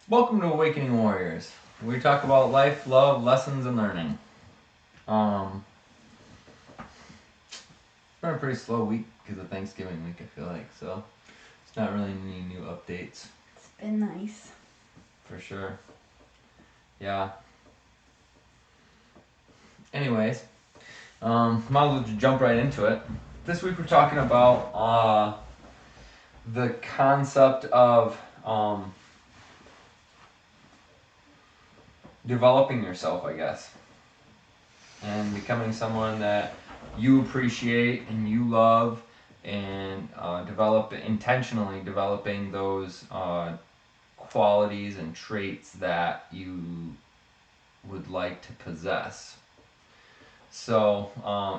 Welcome to Awakening Warriors. We talk about life, love, lessons, and learning. It's been a pretty slow week because of Thanksgiving week, I feel like, so it's not really any new updates. It's been nice. For sure. Yeah. Anyways, might as well just jump right into it. This week we're talking about the concept of developing yourself, I guess, and becoming someone that you appreciate and you love, and intentionally developing those qualities and traits that you would like to possess. So,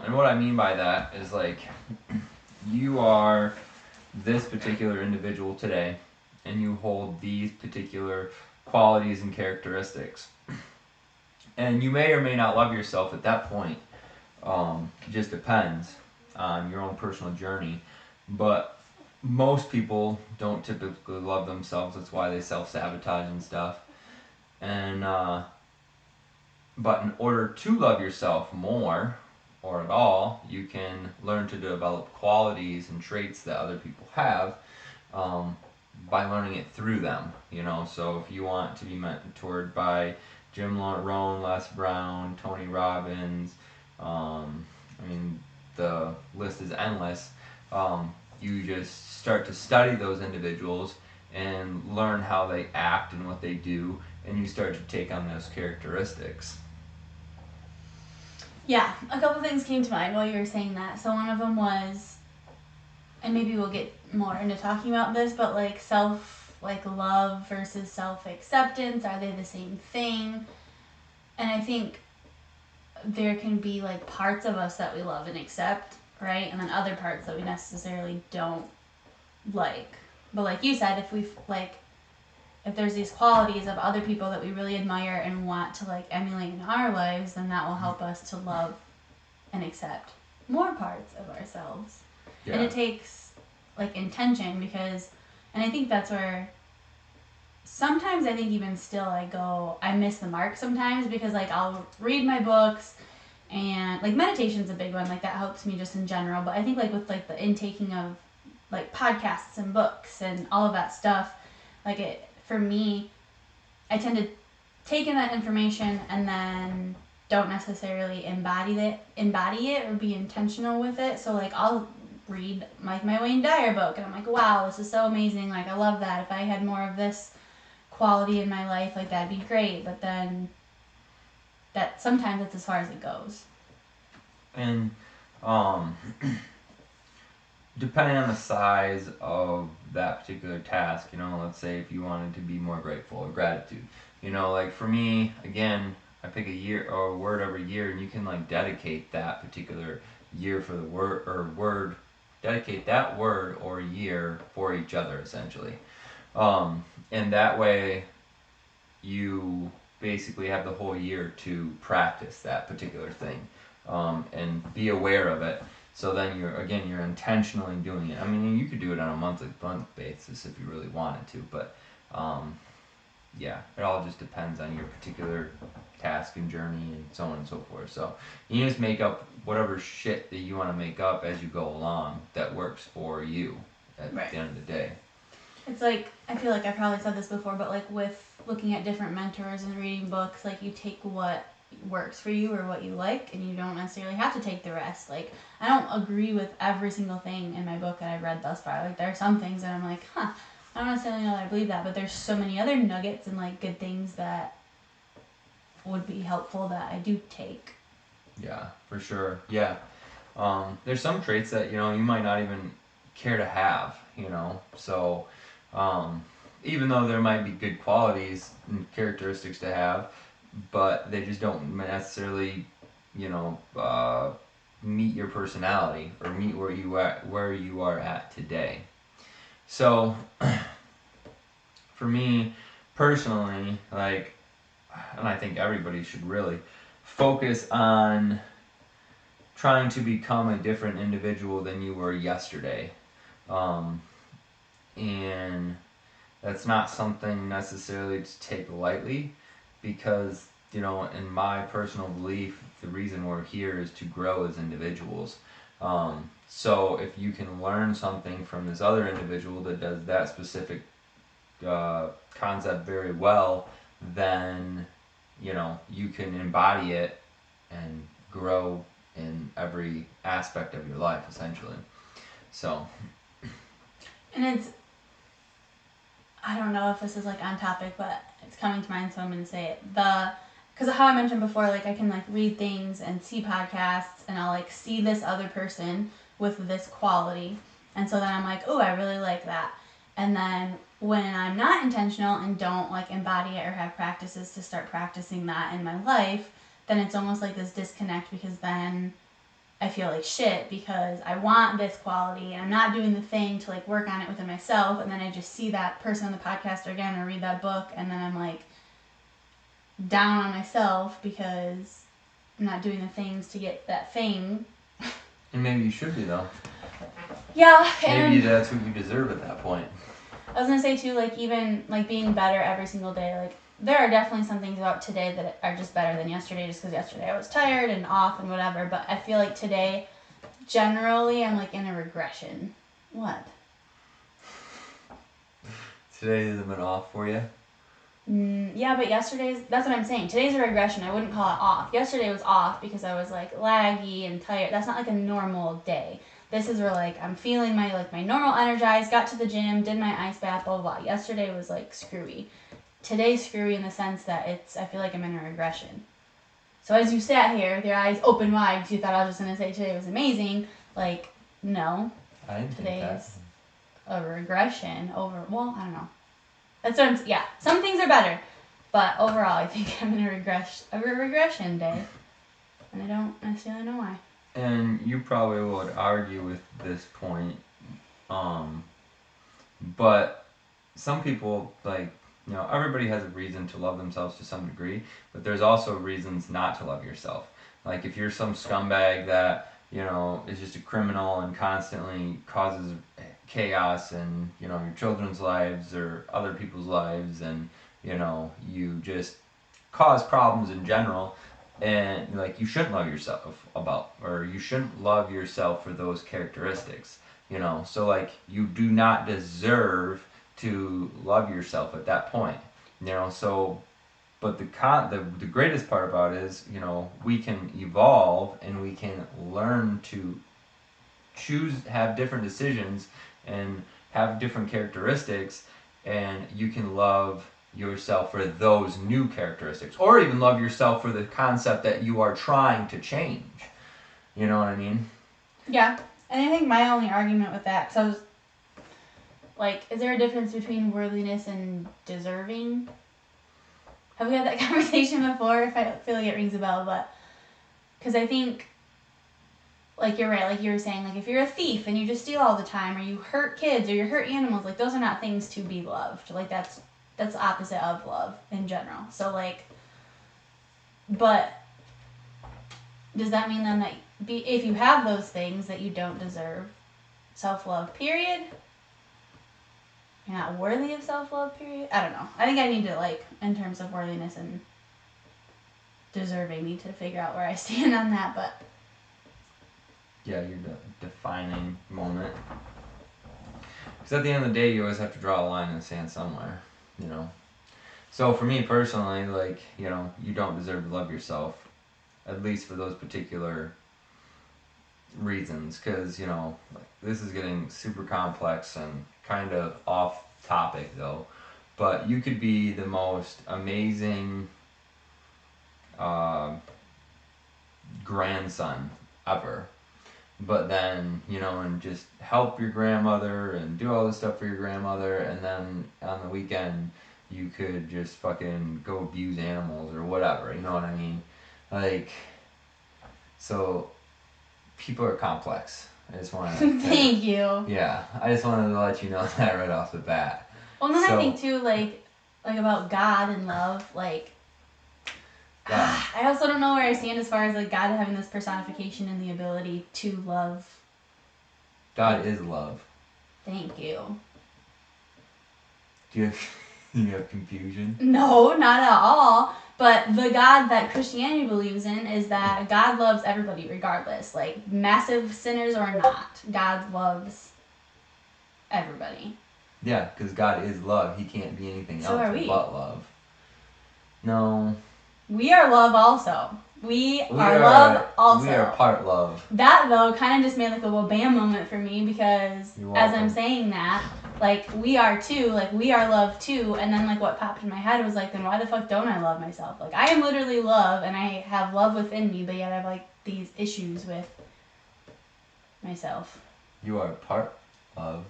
and what I mean by that is like you are this particular individual today, and you hold these particular qualities and characteristics. And you may or may not love yourself at that point. It just depends on your own personal journey. But most people don't typically love themselves. That's why they self-sabotage and stuff. And but in order to love yourself more or at all, you can learn to develop qualities and traits that other people have, by learning it through them. So if you want to be mentored by Jim Rohn, Les Brown, Tony Robbins, I mean, the list is endless. You just start to study those individuals and learn how they act and what they do, and you start to take on those characteristics. Yeah, a couple things came to mind while you were saying that. So one of them was, and maybe we'll get more into talking about this, but like love versus self acceptance, are they the same thing? And I think there can be like parts of us that we love and accept, right? And then other parts that we necessarily don't like. But like you said, if there's these qualities of other people that we really admire and want to like emulate in our lives, then that will help us to love and accept more parts of ourselves. Yeah. And it takes like intention and I think that's where sometimes I think even still I miss the mark sometimes because like I'll read my books and like meditation's a big one, like that helps me just in general. But I think like with like the intaking of like podcasts and books and all of that stuff, like it for me, I tend to take in that information and then don't necessarily embody it or be intentional with it. So like I'll read like my Wayne Dyer book and I'm like, wow, this is so amazing. Like I love that. If I had more of this quality in my life, like that'd be great. But then that sometimes that's as far as it goes. And depending on the size of that particular task, let's say if you wanted to be more grateful or gratitude, like for me, again, I pick a year or a word every year, and you can like dedicate that particular year for the word, dedicate that word or year for each other essentially. And that way you basically have the whole year to practice that particular thing, and be aware of it. So then you're intentionally doing it. I mean, you could do it on a month basis if you really wanted to, but yeah, it all just depends on your particular task and journey and so on and so forth. So you just make up whatever shit that you want to make up as you go along that works for you at Right. the end of the day. It's like, I feel like I probably said this before, but like with looking at different mentors and reading books, like you take what works for you or what you like, and you don't necessarily have to take the rest. Like, I don't agree with every single thing in my book that I've read thus far. Like, there are some things that I'm like, I don't necessarily know that I believe that, but there's so many other nuggets and like good things that would be helpful that I do take. Yeah, for sure. Yeah. There's some traits that, you might not even care to have, So, even though there might be good qualities and characteristics to have, but they just don't necessarily, meet your personality or meet where you are at today. So, for me personally, like, and I think everybody should really focus on trying to become a different individual than you were yesterday. And that's not something necessarily to take lightly, because in my personal belief, the reason we're here is to grow as individuals. So if you can learn something from this other individual that does that specific concept very well, then you can embody it and grow in every aspect of your life, essentially. So. And it's, I don't know if this is like on topic, but it's coming to mind, so I'm going to say it. Because how I mentioned before, like I can like read things and see podcasts, and I'll like see this other person with this quality, and so then I'm like, oh, I really like that. And then when I'm not intentional and don't like embody it or have practices to start practicing that in my life, then it's almost like this disconnect, because then I feel like shit because I want this quality and I'm not doing the thing to like work on it within myself, and then I just see that person on the podcast again or read that book, and then I'm like down on myself because I'm not doing the things to get that thing. And maybe you should be, though. Yeah, maybe that's what you deserve at that point. I was gonna say too, like even like being better every single day, like there are definitely some things about today that are just better than yesterday, just because yesterday I was tired and off and whatever, but I feel like today, generally, I'm like in a regression. What? Today hasn't been off for you? Yeah, but that's what I'm saying. Today's a regression. I wouldn't call it off. Yesterday was off because I was like laggy and tired. That's not like a normal day. This is where like I'm feeling my normal energized, got to the gym, did my ice bath, blah, blah, blah. Yesterday was like screwy. Today's screwy in the sense that I feel like I'm in a regression. So as you sat here with your eyes open wide because you thought I was just going to say today was amazing, like, no. I didn't think that. Today's a regression over, well, I don't know. That's what yeah, some things are better, but overall I think I'm in a regression day. And I don't necessarily know why. And you probably would argue with this point, but some people, like, everybody has a reason to love themselves to some degree, but there's also reasons not to love yourself. Like, if you're some scumbag that, is just a criminal and constantly causes chaos in, your children's lives or other people's lives, and, you just cause problems in general, and, like, you shouldn't love yourself or you shouldn't love yourself for those characteristics, so, like, you do not deserve to love yourself at that point, so, but the greatest part about it is, we can evolve and we can learn to have different decisions and have different characteristics, and you can love yourself for those new characteristics, or even love yourself for the concept that you are trying to change. You know what I mean? Yeah, and I think my only argument with that, because I was like, is there a difference between worthiness and deserving? Have we had that conversation before? If I feel like it rings a bell, but because I think, like, you're right, like you were saying, like if you're a thief and you just steal all the time, or you hurt kids or you hurt animals, like those are not things to be loved. Like that's the opposite of love in general. So like, but does that mean then that if you have those things that you don't deserve self-love, period? You're not worthy of self-love, period? I don't know. I think I need to, like, in terms of worthiness and deserving, need to figure out where I stand on that, but... Yeah, your defining moment. Because at the end of the day, you always have to draw a line in the sand somewhere, So for me personally, like, you don't deserve to love yourself, at least for those particular reasons, because, like, this is getting super complex and kind of off topic though, but you could be the most amazing grandson ever, but then, and just help your grandmother and do all this stuff for your grandmother, and then on the weekend you could just fucking go abuse animals or whatever, you know what I mean? Like, so people are complex. I just wanted to Thank you. Yeah, I just wanted to let you know that right off the bat. Well, then I think too, like about God and love, like, yeah. I also don't know where I stand as far as like God having this personification and the ability to love. God is love. Thank you. Do you have confusion? No, not at all. But the God that Christianity believes in is that God loves everybody regardless. Like, massive sinners or not, God loves everybody. Yeah, because God is love. He can't be anything So else are we. but love. No. We are love also. We are love also. We are part love. That, though, kind of just made like a little bam moment for me because You're as welcome. I'm saying that, like, we are too, like, we are love too, and then, like, what popped in my head was, like, then why the fuck don't I love myself? Like, I am literally love, and I have love within me, but yet I have, like, these issues with myself. You are part love.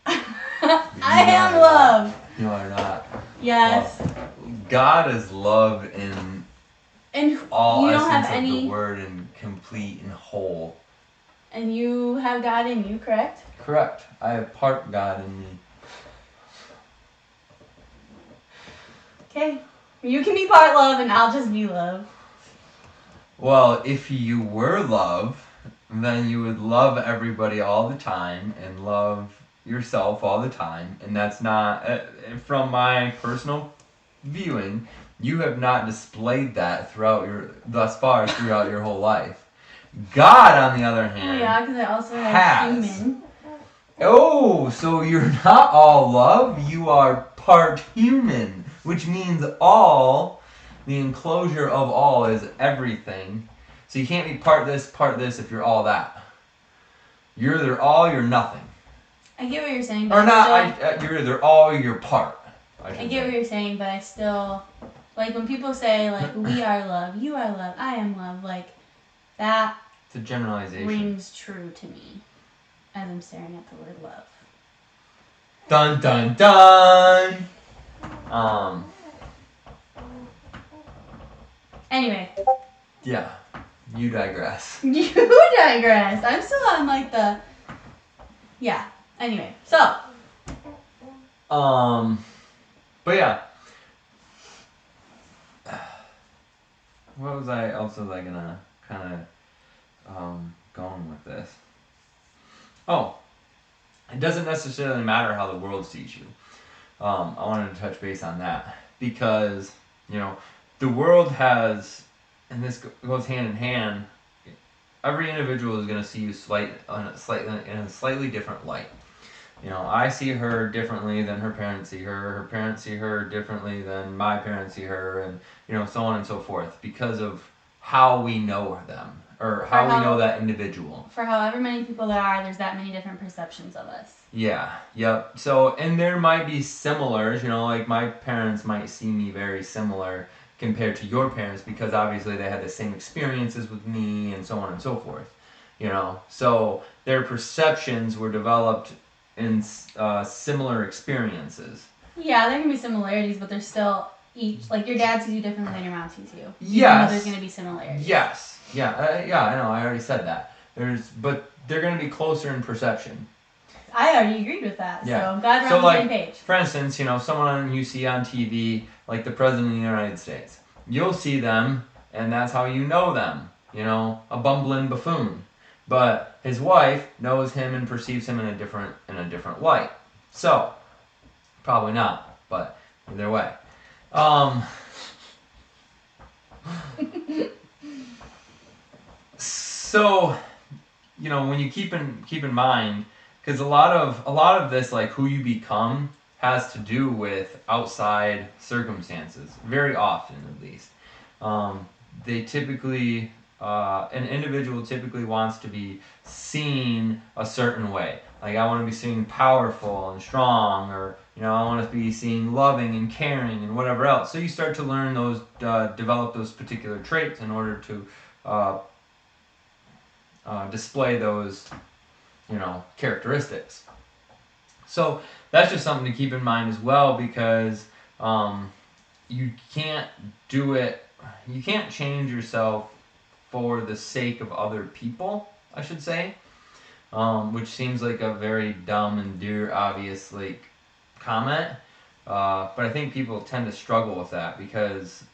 I am love! You are not. Yes. Love. God is love in And all you don't essence have any... of the word and complete and whole. And you have God in you, correct? Correct. I have part God in me. Okay. You can be part love and I'll just be love. Well, if you were love, then you would love everybody all the time and love yourself all the time. And that's not, from my personal viewing, you have not displayed that thus far throughout your whole life. God, on the other hand, Oh yeah, because I also have has. human. Oh, so you're not all love, you are part human, which means all, the enclosure of all is everything. So you can't be part this if you're all that. You're either all, you're nothing. I get what you're saying, Or but not, you're either all or you're part. I get what you're saying, but I still, like, when people say, like, we are love, you are love, I am love, like, that It's a generalization. rings true to me as I'm staring at the word love. Dun dun dun! Anyway. Yeah. You digress. You digress. I'm still on, like, the... Yeah. Anyway. So. But yeah. What was I also, like, gonna kind of, going with this? Oh. It doesn't necessarily matter how the world sees you. I wanted to touch base on that. Because, you know, the world has, and this goes hand in hand, every individual is going to see you in a slightly different light. You know, I see her differently than her parents see her. Her parents see her differently than my parents see her, and, you know, so on and so forth, because of how we know them, or how we know that individual. For however many people there are, there's that many different perceptions of us. Yeah, yep. So, and there might be similars, you know, like my parents might see me very similar compared to your parents, because obviously they had the same experiences with me and so on and so forth, you know. So their perceptions were developed in similar experiences. Yeah, there can be similarities, but there's still each, like, your dad sees you differently than your mom sees you. Yes. There's going to be similarities. Yes. Yeah. Yeah. I know. I already said that. But they're going to be closer in perception. I already agreed with that. Yeah. So I'm glad we're on the same page. For instance, you know, someone you see on TV, like the President of the United States. You'll see them, and that's how you know them. You know, a bumbling buffoon. But his wife knows him and perceives him in a different light. So, probably not, but either way. So, you know, when you keep in mind, because a lot of this, like, who you become, has to do with outside circumstances. Very often, at least. They typically, an individual typically wants to be seen a certain way. Like, I want to be seen powerful and strong, or, you know, I want to be seen loving and caring and whatever else. So you start to learn those, develop those particular traits in order to display those, you know, characteristics. So that's just something to keep in mind as well, because you can't do it. You can't change yourself for the sake of other people, I should say, which seems like a very dumb and obvious, like, comment. But I think people tend to struggle with that because,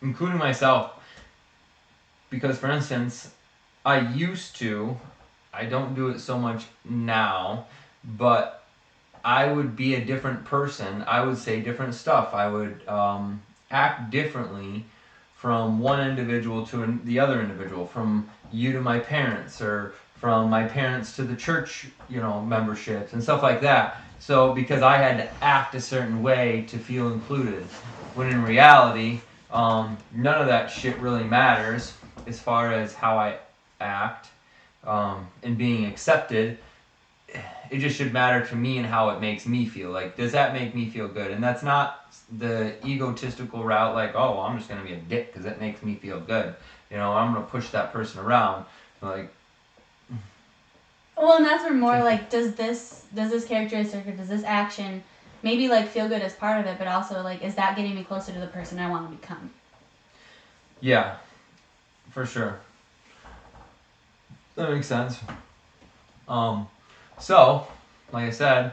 including myself, because, for instance, I don't do it so much now, but I would be a different person. I would say different stuff. I would act differently from one individual to the other individual, from you to my parents, or from my parents to the church, memberships and stuff like that. So because I had to act a certain way to feel included, when in reality, none of that shit really matters as far as how I act and being accepted. It just should matter to me and how it makes me feel. Like, does that make me feel good? And that's not the egotistical route, like, oh, well, I'm just going to be a dick because it makes me feel good. I'm going to push that person around. Like, well, and that's where more like, does this characteristic or does this action maybe like feel good as part of it, but also like, is that getting me closer to the person I want to become? Yeah, for sure. That makes sense. So, like I said,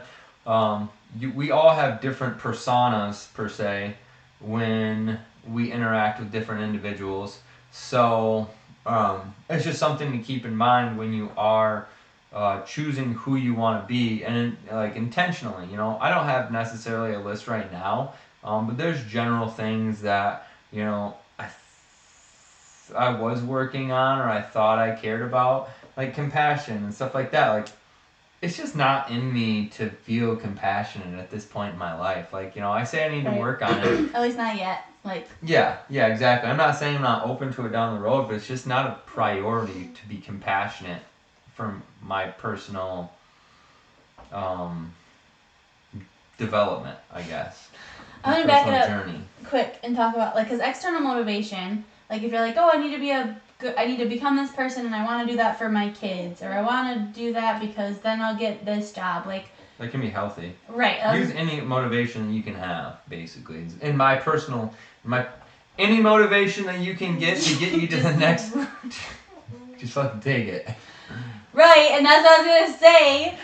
we all have different personas, per se, when we interact with different individuals. So, it's just something to keep in mind when you are choosing who you want to be, and like intentionally. I don't have necessarily a list right now, but there's general things that I was working on, or I thought I cared about, like compassion and stuff like that. Like, it's just not in me to feel compassionate at this point in my life. Like, I say I need to work on it. At least not yet. Like. Yeah, exactly. I'm not saying I'm not open to it down the road, but it's just not a priority to be compassionate for my personal development, I guess. I'm gonna back it up quick and talk about, like, because external motivation, like if you're like, oh, I need to become this person and I want to do that for my kids, or I want to do that because then I'll get this job, like. That can be healthy. Right. Use any motivation you can have, basically. In my personal, any motivation that you can get to get you to the next, just fucking take it. Right, and that's what I was gonna say.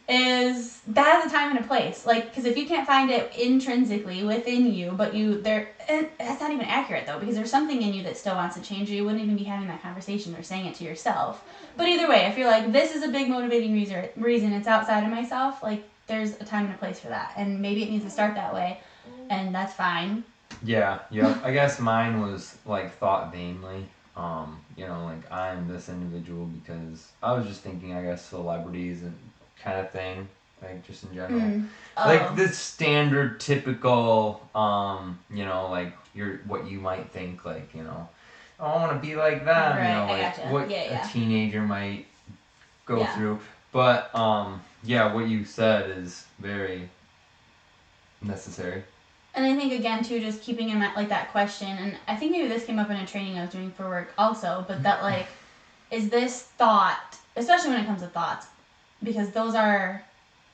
Is that has a time and a place, like, because if you can't find it intrinsically within you, but and that's not even accurate though, because there's something in you that still wants to change, or you wouldn't even be having that conversation or saying it to yourself. But either way, if you're like, this is a big motivating reason, it's outside of myself, like, there's a time and a place for that, and maybe it needs to start that way, and that's fine. Yeah. I guess mine was like thought vainly. Like, I'm this individual because I was just thinking, I guess, celebrities and kind of thing, like, just in general. Like the standard typical like what you might think, like, oh, I want to be like them, right, what a teenager might go through. But what you said is very necessary. And I think, again, too, just keeping in mind, like, that question, and I think maybe this came up in a training I was doing for work also, but that, like, is this thought, especially when it comes to thoughts, because those are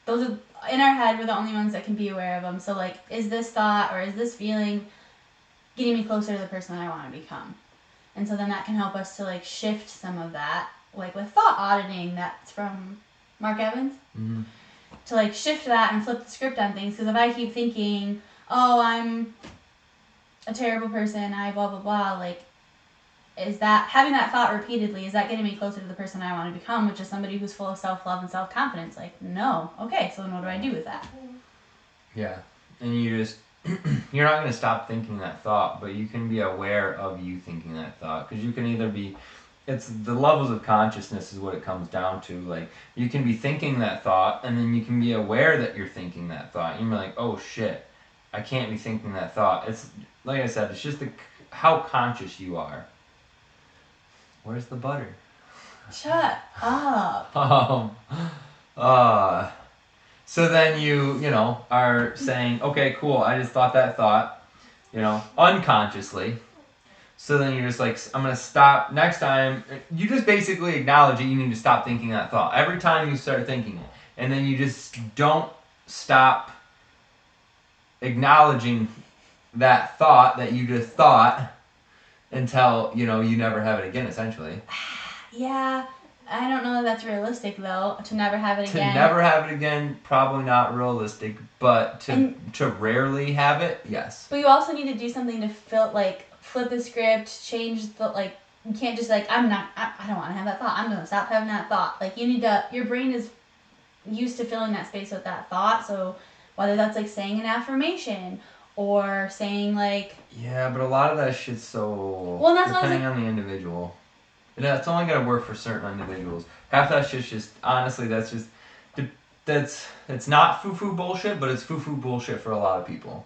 in our head, we're the only ones that can be aware of them. So, like, is this thought or is this feeling getting me closer to the person that I want to become? And so then that can help us to, like, shift some of that, like with thought auditing, that's from Mark Evans, to, like, shift that and flip the script on things. Because if I keep thinking, oh, I'm a terrible person, I blah, blah, blah, like, is that, having that thought repeatedly, is that getting me closer to the person I want to become, which is somebody who's full of self-love and self-confidence? Like, no. Okay, so then what do I do with that? Yeah. And you just, you're not going to stop thinking that thought, but you can be aware of you thinking that thought. Because you can either be, it's the levels of consciousness is what it comes down to. Like, you can be thinking that thought, and then you can be aware that you're thinking that thought. You're like, oh shit, I can't be thinking that thought. It's, like I said, it's just how conscious you are. Where's the butter? Shut up. So then you are saying, okay, cool, I just thought that thought, unconsciously. So then you're just like, I'm going to stop. Next time, you just basically acknowledge that you need to stop thinking that thought. Every time you start thinking it. And then you just don't stop acknowledging that thought that you just thought until, you never have it again, essentially. Yeah, I don't know if that's realistic, though, to never have it again. To never have it again, probably not realistic, but to rarely have it, yes. But you also need to do something to flip the script, change the, like, you can't just, like, I don't want to have that thought, I'm going to stop having that thought. Like, you need to, your brain is used to filling that space with that thought. So whether that's like saying an affirmation or saying like, Yeah, but a lot of that shit's so Well, that's what I was depending on the individual. And that's only gonna work for certain individuals. Half that shit's just honestly that's just it's not foo-foo bullshit, but it's foo-foo bullshit for a lot of people.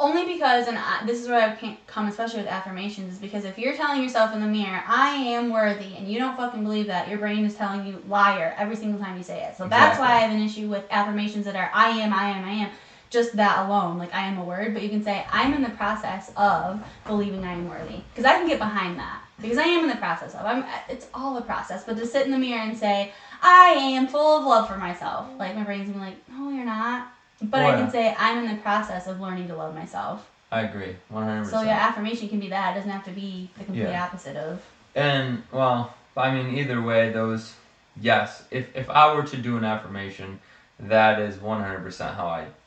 only because, and this is where I come, especially with affirmations, is because if you're telling yourself in the mirror, I am worthy, and you don't fucking believe that, your brain is telling you liar every single time you say it. So that's why I have an issue with affirmations that are I am. Just that alone, like I am a word, but you can say I'm in the process of believing I am worthy, because I can get behind that, because I am in the process of. It's all a process, but to sit in the mirror and say I am full of love for myself, like my brain's gonna be like, no, you're not. But I can say I'm in the process of learning to love myself. I agree, 100%. So yeah, affirmation can be that. It doesn't have to be the complete opposite of. And well, I mean, either way, those yes. If I were to do an affirmation, that is 100%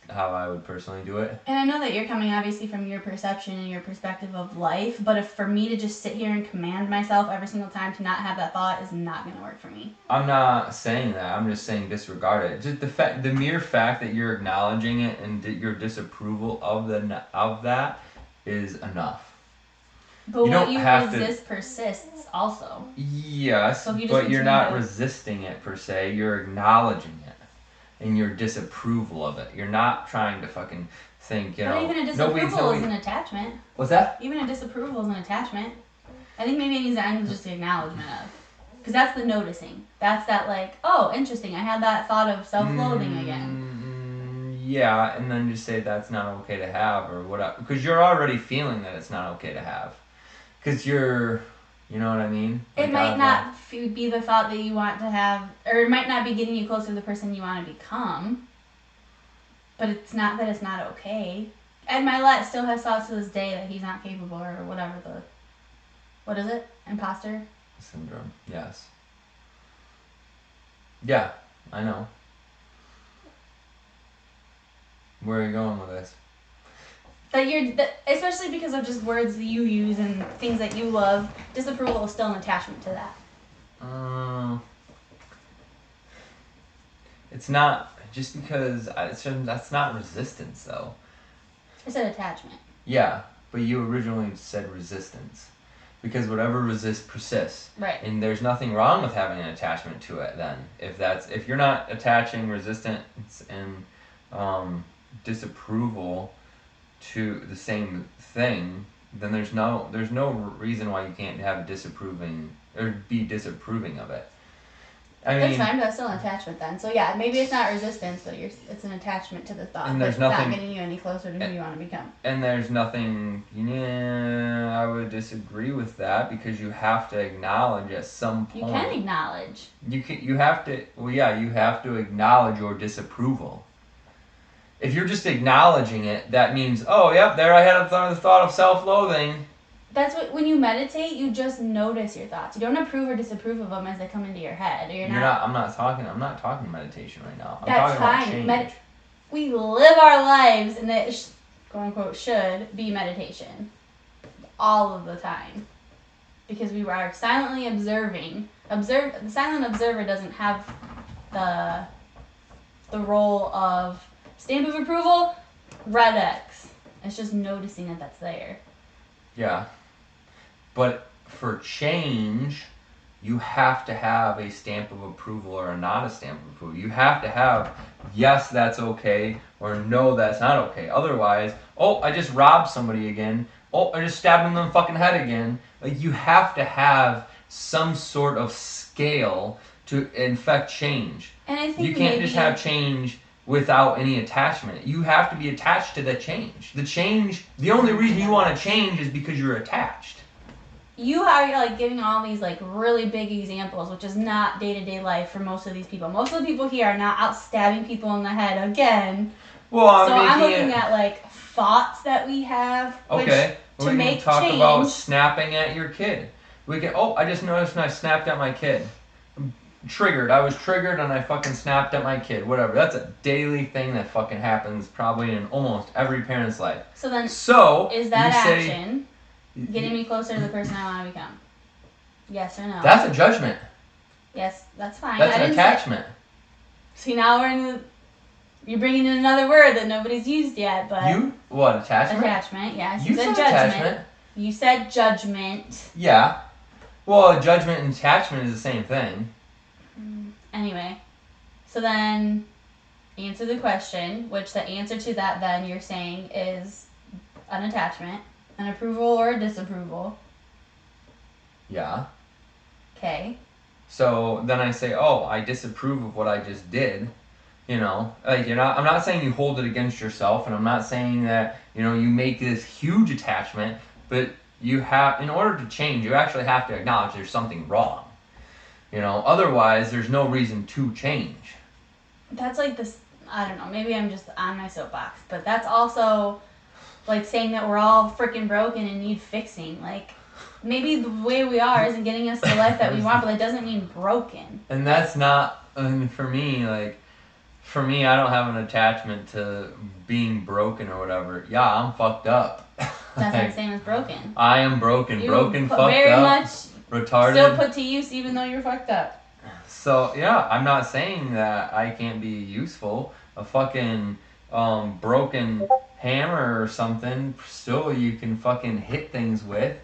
how I would personally do it. And I know that you're coming obviously from your perception and your perspective of life, but if for me to just sit here and command myself every single time to not have that thought is not going to work for me. I'm not saying that. I'm just saying disregard it. Just the mere fact that you're acknowledging it and your disapproval of that is enough. But what you resist persists also. Yes, so but you're not resisting it per se. You're acknowledging it. And your disapproval of it. You're not trying to fucking think, But even a disapproval is an attachment. What's that? Even a disapproval is an attachment. I think maybe it needs to end with just the acknowledgement of. Because that's the noticing. That's that like, oh, interesting, I had that thought of self-loathing again. Yeah, and then just say that's not okay to have or whatever. Because you're already feeling that it's not okay to have. Because you're... You know what I mean? It might not be the thought that you want to have, or it might not be getting you closer to the person you want to become. But it's not that it's not okay. Ed Milet still has thoughts to this day that he's not capable or whatever what is it? Imposter? Syndrome, yes. Yeah, I know. Where are you going with this? Especially because of just words that you use and things that you love, disapproval is still an attachment to that. It's not just because that's not resistance though. I said attachment. Yeah, but you originally said resistance because whatever resists persists. Right. And there's nothing wrong with having an attachment to it then. If you're not attaching resistance and disapproval to the same thing, then there's no reason why you can't have disapproving or be disapproving of it. That's fine, but that's still an attachment then. So yeah, maybe it's not resistance, but it's an attachment to the thought. And there's not getting you any closer to who you want to become. And there's nothing. Yeah, I would disagree with that because you have to acknowledge at some point. You can acknowledge. You have to. Well, yeah, you have to acknowledge your disapproval. If you're just acknowledging it, that means, oh, yep, there I had the thought of self-loathing. That's when you meditate, you just notice your thoughts. You don't approve or disapprove of them as they come into your head. I'm not talking meditation right now. I'm That's talking about fine. We live our lives, and that quote unquote should be meditation, all of the time, because we are silently observing. The silent observer doesn't have the role of stamp of approval, red X. It's just noticing that that's there. Yeah. But for change, you have to have a stamp of approval or not a stamp of approval. You have to have, yes, that's okay, or no, that's not okay. Otherwise, oh, I just robbed somebody again. Oh, I just stabbed him in the fucking head again. Like, you have to have some sort of scale to infect change. And I think you can't just have change without any attachment. You have to be attached to the change. The only reason you want to change is because you're attached. You are like giving all these like really big examples, which is not day-to-day life for most of these people. Most of the people here are not out stabbing people in the head again. Well, I'm looking at like thoughts that we have. Okay. To make can talk change. About snapping at your kid. I just noticed when I snapped at my kid. I was triggered and I fucking snapped at my kid. Whatever. That's a daily thing that fucking happens probably in almost every parent's life. So then, is that action getting me closer to the person I want to become? Yes or no? That's a judgment. Yes, that's fine. That's an attachment. See, now you're bringing in another word that nobody's used yet, but what, attachment? Attachment, yes. You said said judgment. attachment. You said judgment. Yeah. Well, judgment and attachment is the same thing. Anyway, so then answer the question, which the answer to that then you're saying is an attachment, an approval or a disapproval. Yeah. Okay. So then I say, oh, I disapprove of what I just did. You know, like I'm not saying you hold it against yourself, and I'm not saying that, you know, you make this huge attachment, but you have, in order to change, you actually have to acknowledge there's something wrong. You know, otherwise there's no reason to change. That's like this, I don't know, maybe I'm just on my soapbox, but that's also like saying that we're all freaking broken and need fixing. Like, maybe the way we are isn't getting us the life that we want, but that doesn't mean broken. And that's not, for me, I don't have an attachment to being broken or whatever. Yeah, I'm fucked up. That's not the same as broken. I am broken. You broken, fucked very up, much retarded. Still put to use even though you're fucked up. So, yeah, I'm not saying that I can't be useful. A fucking broken hammer or something, still you can fucking hit things with.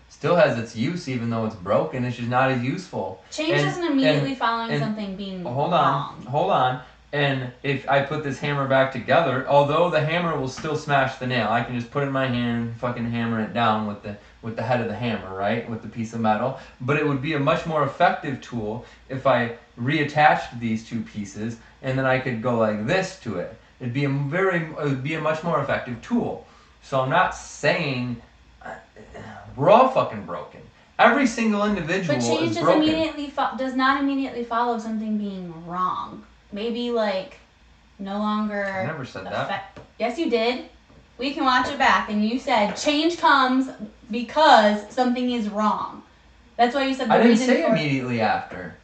Still has its use even though it's broken. It's just not as useful. Change doesn't immediately following something being hold wrong. Hold on. And if I put this hammer back together, although the hammer will still smash the nail, I can just put it in my hand, fucking hammer it down with the head of the hammer, right? With the piece of metal. But it would be a much more effective tool if I reattached these two pieces and then I could go like this to it. It would be a much more effective tool. So I'm not saying we're all fucking broken. Every single individual is broken. But change does not immediately follow something being wrong. Maybe like no longer. I never said that. Yes, you did. We can watch it back, and you said change comes because something is wrong. That's why you said. I didn't say immediately after.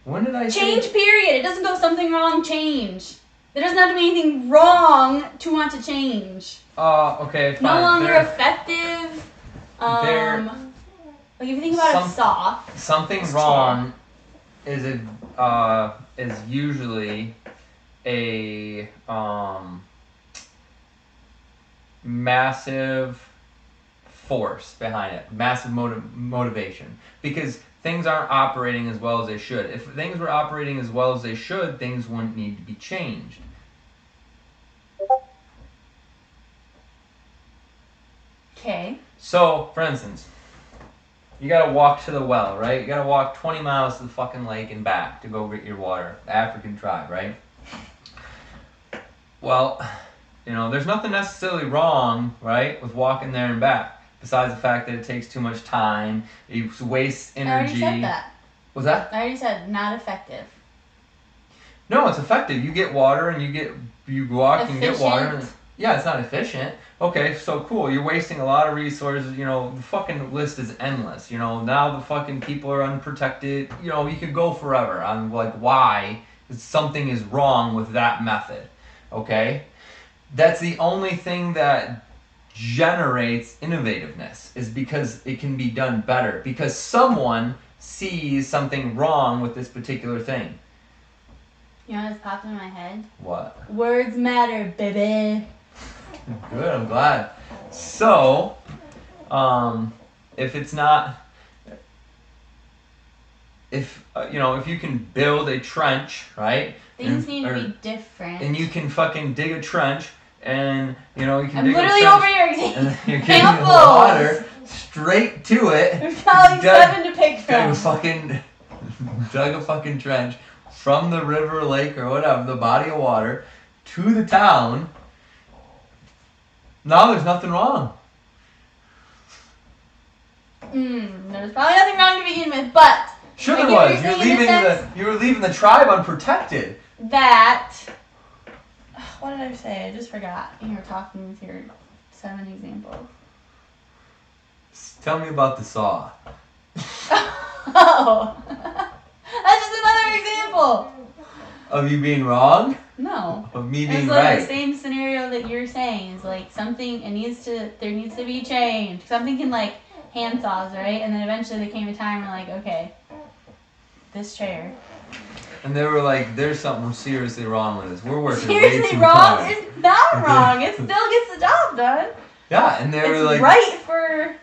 When did I say? Change, period. It doesn't go something wrong. Change. There doesn't have to be anything wrong to want to change. Okay, fine. No longer effective. Like if you think about a saw. Something wrong is usually a massive force behind it, massive motivation, because things aren't operating as well as they should. If things were operating as well as they should, things wouldn't need to be changed. Okay. So, for instance, you gotta walk to the well, right? You gotta walk 20 miles to the fucking lake and back to go get your water. The African tribe, right? Well, you know, there's nothing necessarily wrong, right, with walking there and back, besides the fact that it takes too much time, it wastes energy. I already said that. What's that? I already said not effective. No, it's effective. You get water and you walk and get water. And, yeah, it's not efficient. Okay, so cool. You're wasting a lot of resources. You know, the fucking list is endless. You know, now the fucking people are unprotected. You know, you could go forever on like why something is wrong with that method. Okay? That's the only thing that generates innovativeness, is because it can be done better. Because someone sees something wrong with this particular thing. You know what's popped in my head? What? Words matter, baby. Good, I'm glad. So, if it's not, if you can build a trench, right? Things need to be different. And you can fucking dig a trench, and you can I'm dig literally a trench, over here. and you're getting water straight to it. There's probably 7 to pick from. Dug a fucking trench from the river, lake, or whatever, the body of water, to the town. No, there's nothing wrong. There's probably nothing wrong to begin with, but sure there was. You were leaving the tribe unprotected. That. What did I say? I just forgot. You were talking with your 7 examples. Tell me about the saw. Oh, that's just another example. Of you being wrong? No. Of me being it's like right. The same scenario that you're saying is like something. There needs to be changed. Something can like handsaws, right? And then eventually there came a time where like, okay, this chair. And they were like, "There's something seriously wrong with this. We're working way Seriously too wrong? hard." It's not wrong. It still gets the job done. Yeah, and they were It's like, right for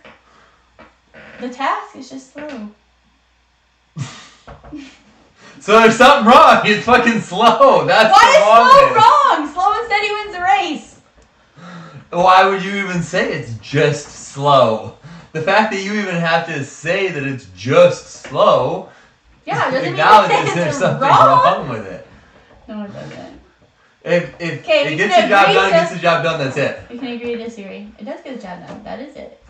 the task. It's just slow. "So there's something wrong. It's fucking slow. That's Why the is slow wrong? Slow and steady wins the race. Why would you even say it's just slow? The fact that you even have to say that it's just slow Yeah, it doesn't acknowledges mean there's it's something wrong. wrong with it. No, it doesn't. If Okay, it gets the job done, it gets the job done, that's it. We can agree to disagree. It does get the job done. That is it.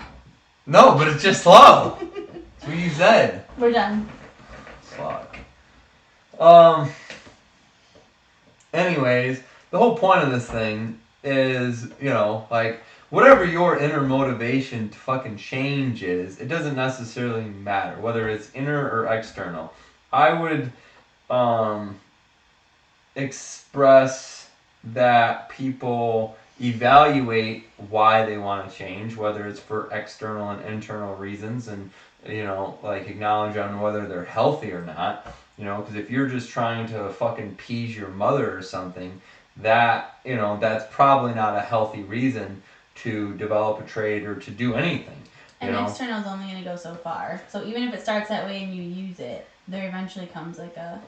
No, but it's just slow. That's what you said. We're done. Fuck. Anyways, the whole point of this thing is, like, whatever your inner motivation to fucking change is, it doesn't necessarily matter, whether it's inner or external. I would, express that people evaluate why they want to change, whether it's for external and internal reasons, and like acknowledge on whether they're healthy or not. Because if you're just trying to fucking appease your mother or something, that's probably not a healthy reason to develop a trade or to do anything. And external is only going to go so far. So even if it starts that way and you use it, there eventually comes like a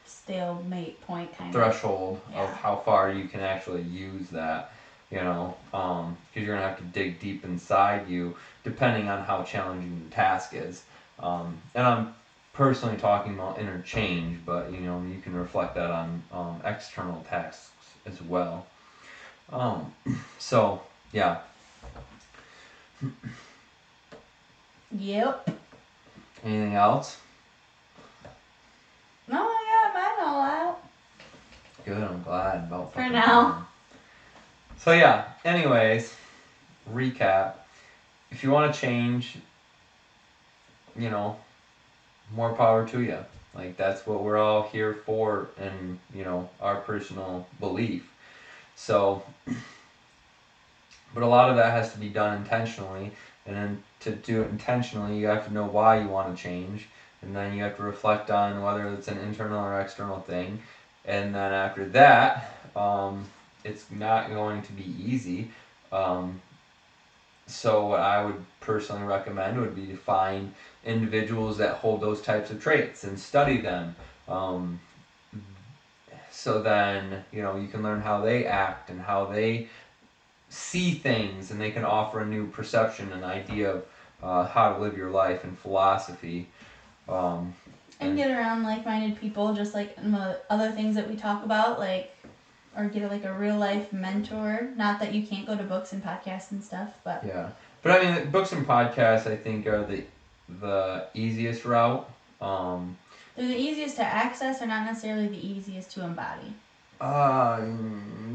stalemate point kind threshold of how far you can actually use that. Because you're going to have to dig deep inside you, depending on how challenging the task is. And I'm personally talking about interchange, but you can reflect that on external tasks as well. So yeah. Yep. Anything else? No, I got mine all out. Good, I'm glad about for now. So yeah, anyways, recap. If you want to change, more power to you. Like, that's what we're all here for, and our personal belief. So, but a lot of that has to be done intentionally, and then to do it intentionally, you have to know why you want to change, and then you have to reflect on whether it's an internal or external thing, and then after that, it's not going to be easy. So what I would personally recommend would be to find individuals that hold those types of traits and study them. So then, you can learn how they act and how they see things, and they can offer a new perception and idea of how to live your life and philosophy. And get around like-minded people, just like the other things that we talk about, or get like a real life mentor. Not that you can't go to books and podcasts and stuff, but yeah. But I mean, books and podcasts, I think, are the easiest route. They're the easiest to access, or not necessarily the easiest to embody.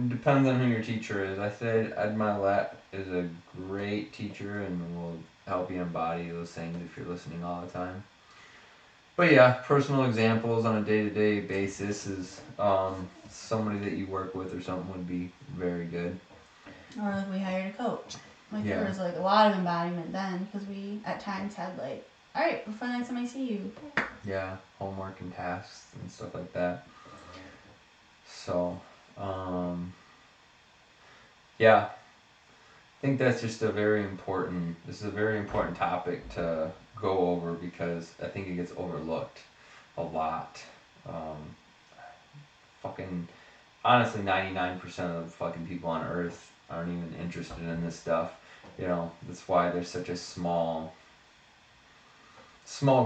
Depends on who your teacher is. I said Ed Milet is a great teacher and will help you embody those things if you're listening all the time. But yeah, personal examples on a day-to-day basis is somebody that you work with or something would be very good. Or if we hired a coach. There was a lot of embodiment then, because we at times had all right, before the next time I see you. Yeah, homework and tasks and stuff like that. So, yeah, I think that's just this is a very important topic to go over, because I think it gets overlooked a lot. Honestly, 99% of the fucking people on Earth aren't even interested in this stuff. That's why there's such a small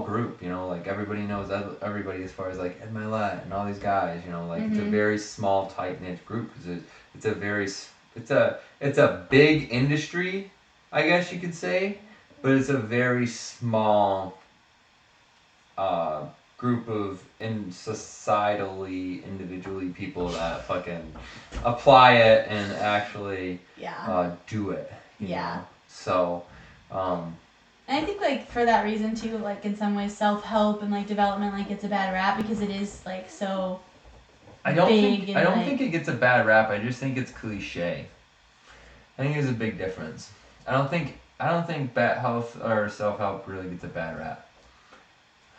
group, everybody knows everybody, as far as Ed Milet and all these guys, It's a very small, tight-knit group, because it's a big industry, I guess you could say, but it's a very small group of individually people that fucking apply it and actually do it. You know? So, and I think for that reason too, in some ways self-help and development gets a bad rap, because it is so I don't big. think it gets a bad rap. I just think it's cliche. I think there's a big difference. I don't think bat health or self-help really gets a bad rap.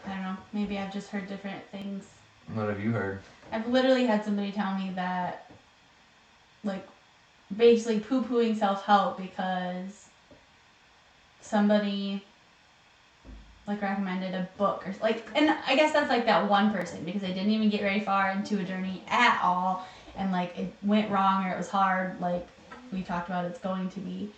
I don't know. Maybe I've just heard different things. What have you heard? I've literally had somebody tell me that, like, basically poo-pooing self-help because somebody like recommended a book or like, and I guess that's like that one person because they didn't even get very far into a journey at all, and like it went wrong or it was hard, like we talked about it's going to be.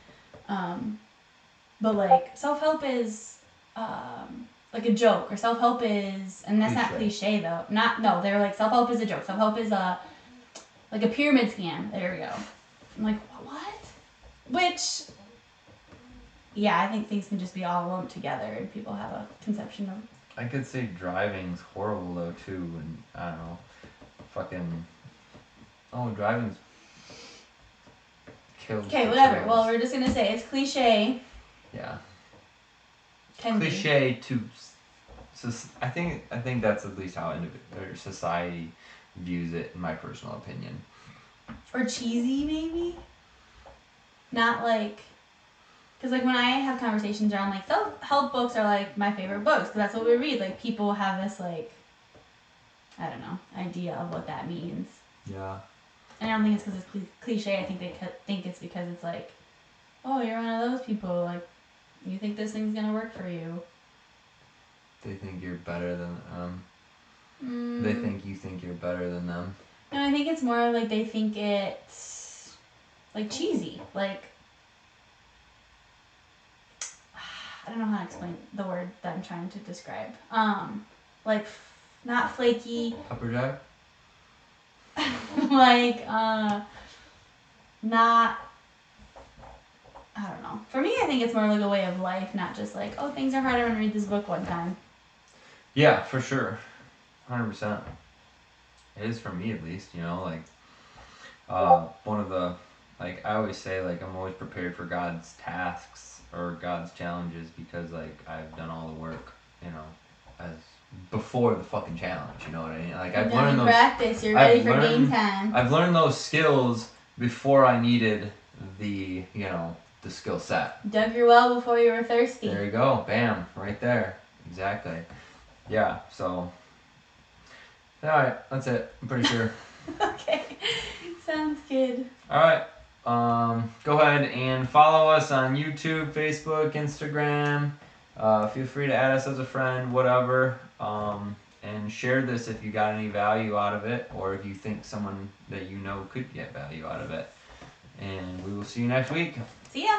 But like self-help is like a joke, or self-help is, and that's not cliche though. Not no, they're like self-help is a joke. Self-help is a like a pyramid scam. There we go. I'm like, what? Which, yeah, I think things can just be all lumped together and people have a conception of. I could say driving's horrible though too, and I don't know, fucking. Oh, driving's kills. Okay, whatever. Trails. Well, we're just gonna say it's cliche. Yeah. Can cliche be. To. I think that's at least how society views it, in my personal opinion. Or cheesy, maybe. Not like. Because, like, when I have conversations around, like, self-help books are, like, my favorite books. Because that's what we read. Like, people have this, like, I don't know, idea of what that means. Yeah. And I don't think it's because it's cliche. I think they think it's because it's, like, oh, you're one of those people. Like, you think this thing's going to work for you. They think you're better than them. They think you think you're better than them. No, I think it's more like they think it's, like, cheesy. Like, I don't know how to explain the word that I'm trying to describe. Like, not flaky. Upper jack? Like, not, I don't know. For me, I think it's more like a way of life, not just like, oh, things are hard, I'm going to read this book one time. Yeah, for sure. 100%. It is for me, at least, you know, like, one of the, like, I always say, like, I'm always prepared for God's tasks or God's challenges because, like, I've done all the work, you know, as before the fucking challenge, you know what I mean? Like, I've learned those. Practice, you're ready for game time. I've learned those skills before I needed the, you know, the skill set. Dug your well before you were thirsty. There you go. Bam. Right there. Exactly. Yeah, so. Alright, that's it. I'm pretty sure. Okay. Sounds good. Alright. Go ahead and follow us on YouTube, Facebook, Instagram. Feel free to add us as a friend, whatever. And share this if you got any value out of it, or if you think someone that you know could get value out of it. And we will see you next week. See ya.